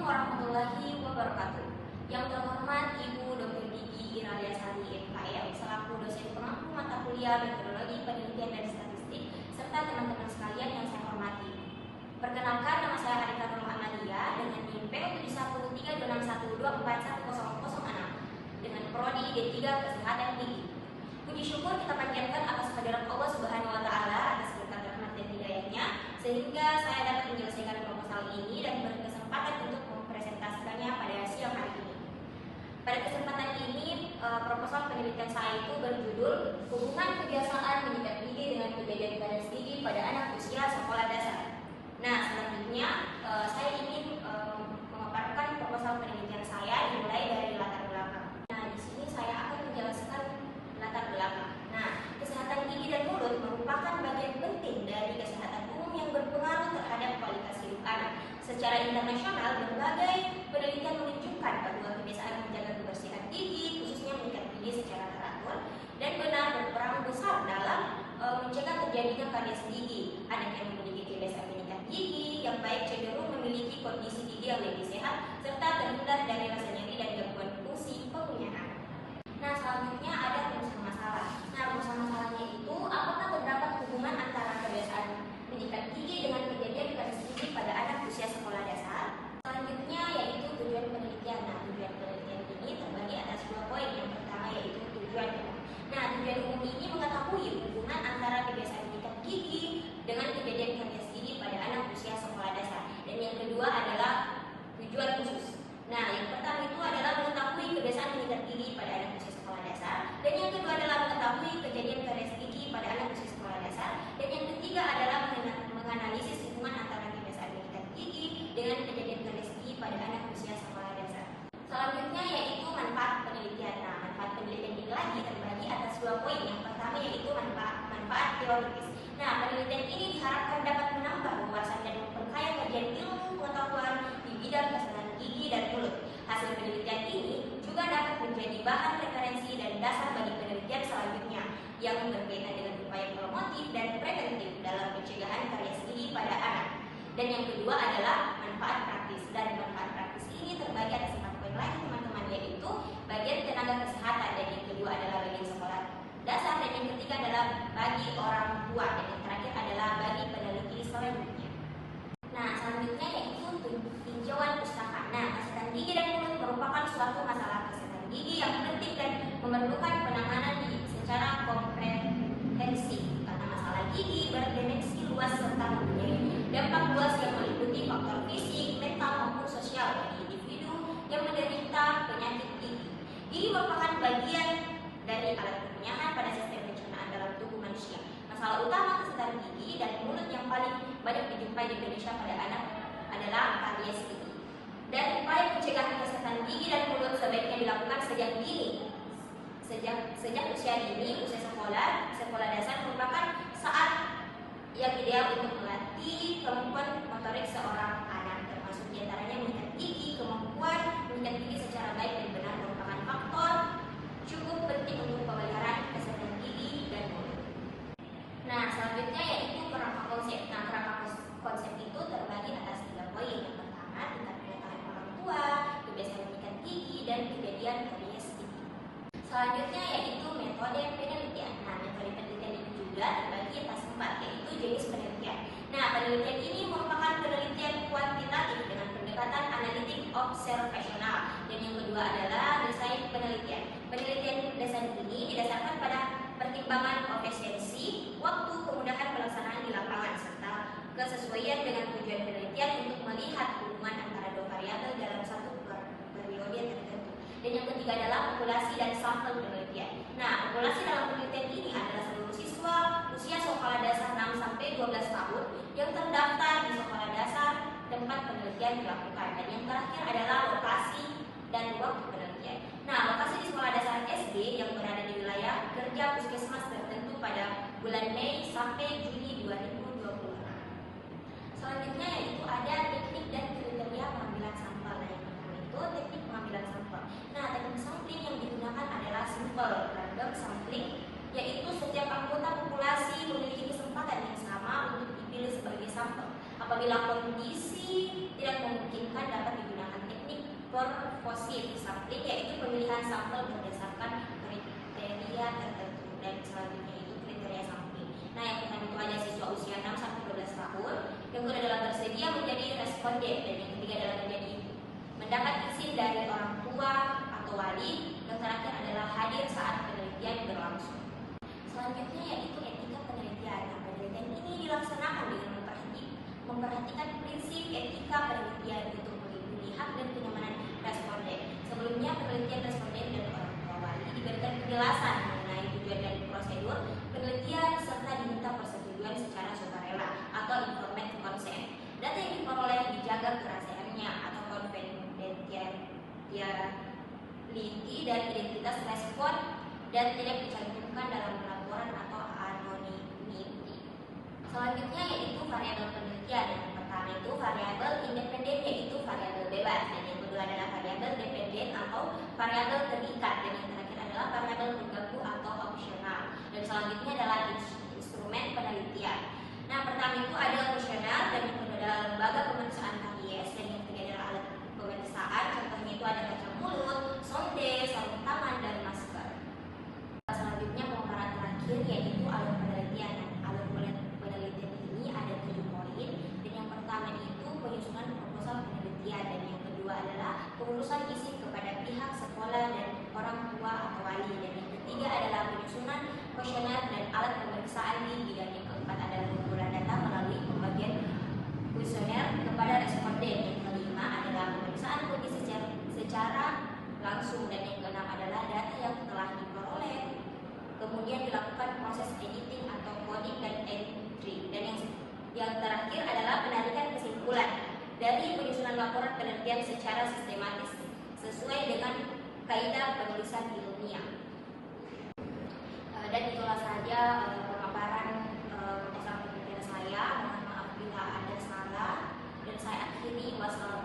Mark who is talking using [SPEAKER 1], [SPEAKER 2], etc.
[SPEAKER 1] warahmatullahi wabarakatuh. Yang terhormat Ibu Dr. Diki Iraliasari MKM selaku dosen pengampu mata kuliah metodologi penelitian dan statistik serta teman-teman sekalian yang saya hormati. Perkenalkan, nama saya Arika Nur Muhammadiyah dengan NIM P11321241006 dengan prodi D3 Kesehatan Gigi. Puji syukur kita panjatkan atas kehadirat Allah Subhanahu wa taala atas berkat rahmat dan hidayahnya sehingga saya dapat menyelesaikan proposal ini dan berkesempatan untuk mempresentasikannya pada siang hari ini. Pada kesempatan ini, proposal penelitian saya itu berjudul Hubungan Kebiasaan Menyikat Gigi dengan Kejadian garis gigi pada anak usia sekolah dasar. Nah, selanjutnya saya ingin memaparkan proposal penelitian saya dimulai dari latar belakang. Nah, di sini saya akan menjelaskan latar belakang. Nah, kesehatan gigi dan mulut merupakan bagian penting dari kesehatan umum yang berpengaruh terhadap kualitas hidup anak. Secara internasional, berbagai penelitian menunjukkan bahwa kebiasaan menjaga kebersihan gigi, khususnya menyikat gigi secara teratur dan benar berperan besar dalam mencegah terjadinya karies gigi. Anak yang memiliki kebiasaan menyikat gigi yang baik cenderung memiliki kondisi gigi yang lebih sehat serta terhindar dari rasa nyeri dan gangguan fungsi pengunyah. Nah, selanjutnya ada rumusan masalah. Nah, rumusan masalahnya itu apakah terdapat hubungan antara kebiasaan menyikat gigi dengan kejadian garis gigi pada anak usia sekolah dasar? Selanjutnya yaitu tujuan penelitian. Nah, tujuan penelitian ini terbagi atas dua poin. Yang pertama yaitu tujuan umum. Nah, tujuan umum ini mengetahui hubungan antara kebiasaan menyikat gigi dengan kejadian garis gigi pada anak usia sekolah dasar. Dan yang kedua adalah tujuan khusus. Nah, yang pertama itu adalah mengetahui kebiasaan menyikat gigi pada anak usia sekolah dasar, dan yang kedua adalah mengetahui kejadian garis gigi pada anak usia sekolah dasar, dan yang ketiga adalah menganalisis hubungan antara kebiasaan menyikat gigi dengan kejadian garis gigi pada anak usia sekolah dasar. Selanjutnya yaitu manfaat penelitian. Nah, manfaat penelitian ini lagi terbagi atas dua poin. Yang pertama yaitu manfaat teoritis. Nah, penelitian ini diharapkan dapat menambah wawasan dan memperkaya kajian ilmu pengetahuan di bidang kesehatan gigi dan mulut. Hasil penelitian ini juga dapat menjadi bahan referensi dan dasar bagi penelitian selanjutnya yang berkaitan dengan upaya promotif dan preventif dalam pencegahan karies gigi pada anak. Dan yang kedua adalah manfaat praktis. Dan manfaat praktis ini terbagi atas 4 poin lagi teman-teman, yaitu bagian tenaga kesehatan, dan yang kedua adalah bagian sekolah dasar, dan yang ketiga adalah bagi orang tua, dan yang terakhir adalah bagi peneliti selanjutnya. Nah, selanjutnya yaitu tinjauan pustaka. Nah, kesehatan gigi dan mulut merupakan suatu masalah kesehatan gigi yang penting dan memerlukan penanganan secara komprehensif karena masalah gigi berdimensi luas serta mempunyai dampak luas yang meliputi faktor fisik, mental maupun sosial bagi individu yang menderita penyakit gigi. Gigi merupakan bagian dari alat pengunyahan pada sistem pencernaan dalam tubuh manusia. Masalah utama kesehatan gigi dan mulut yang paling banyak dijumpai di Indonesia pada anak adalah karies gigi. Dan upaya pencegahan kesehatan gigi dan mulut sebaiknya dilakukan sejak dini. Sejak usia dini, usia sekolah dasar merupakan saat yang ideal untuk melatih kemampuan motorik seorang anak, termasuk diantaranya menyikat gigi. Kemampuan menyikat gigi secara baik dan benar merupakan faktor cukup penting untuk pemeliharaan kesehatan gigi dan mulut. Nah, selanjutnya yaitu kerangka konsep. Nah, kerangka konsep itu terbagi atas 3 poin. Yang pertama, tingkat pengetahuan orang tua, kebiasaan menyikat gigi, dan kejadian karies gigi. Selanjutnya yaitu metode penelitian. Nah, metode penelitian ini juga terbagi atas 4, yaitu jenis penelitian. Nah, penelitian ini merupakan penelitian kuantitatif dengan pendekatan analitik observasional. Dan yang kedua adalah desain penelitian. Penelitian desain ini didasarkan pada pertimbangan efisiensi, waktu, kemudahan pelaksanaan di lapangan, serta kesesuaian dengan tujuan penelitian untuk melihat hubungan antara 2 variabel dalam satu periode tertentu. Dan yang ketiga adalah populasi dan sampel penelitian. Nah, populasi dalam penelitian ini adalah seluruh siswa usia sekolah dasar 6-12 tahun yang terdaftar di sekolah dasar tempat penelitian dilakukan. Dan yang terakhir adalah lokasi dan waktu penelitian. Nah, lokasi di sekolah dasar SD yang berada di wilayah kerja puskesmas tertentu pada bulan Mei sampai Juni 2026. Selanjutnya yaitu ada teknik dan kriteria pengambilan sampel. Nah, yang pertama itu teknik pengambilan sampel. Nah, teknik sampling yang digunakan adalah simple random sampling, yaitu setiap anggota populasi memiliki kesempatan yang sama untuk dipilih sebagai sampel. Apabila kondisi tidak memungkinkan dapat digunakan morphosynthesis sampling, yaitu pemilihan sampel berdasarkan kriteria tertentu. Dan selanjutnya itu kriteria sampling. Nah, yang pertama itu ada siswa usia 6 sampai 12 tahun. Yang kedua adalah bersedia menjadi responden, dan yang ketiga adalah menjadi mendapat izin dari orang tua atau wali. Yang terakhir adalah hadir saat penelitian berlangsung. Selanjutnya yaitu etika penelitian. Nah, penelitian ini dilaksanakan dengan memperhatikan prinsip etika penelitian untuk melindungi hak dan kenyamanan responden. Sebelumnya, penelitian responden dan orang tua wali diberikan penjelasan mengenai tujuan dan prosedur penelitian serta diminta persetujuan secara sukarela atau informed consent. Data yang diperoleh dijaga kerahasiaannya atau confidentiality dan identitas respon dan tidak dicantumkan dalam laporan atau anonymity. Selanjutnya yaitu variabel penelitian. Yang pertama itu variabel independen, yaitu variabel bebas, dan yang kedua adalah variabel dependen atau variabel terikat, dan yang terakhir adalah variabel terganggu atau opsional. Dan selanjutnya adalah instrumen penelitian. Nah, pertama itu ada opsional, dan yang kedua adalah lembaga pemeriksaan KIS, dan yang ketiga adalah alat pemeriksaan. Contohnya itu ada kaca mulut, sonde, sarung tangan, dan masker. Selanjutnya pemaparan terakhir yaitu alur penelitian. Alur penelitian ini ada 7 poin, dan yang pertama itu penyusunan proposal penelitian, dan yang kedua adalah pengurusan izin kepada pihak sekolah dan orang tua atau wali, dan yang ketiga adalah penyusunan kuesioner dan alat pemeriksaan di dan yang keempat adalah pengumpulan data melalui pembagian kuesioner kepada responden, yang kelima adalah pemeriksaan kondisi secara langsung, dan yang keenam adalah data yang telah diperoleh kemudian dilakukan proses editing atau coding dan entry, dan yang terakhir adalah penarikan kesimpulan dari penyusunan laporan penelitian secara sistematis sesuai dengan kaidah penulisan ilmiah. Dan itulah saja pemaparan proposal penelitian saya. Mohon maaf bila ada salah, dan saya akhiri. Wassalamualaikum.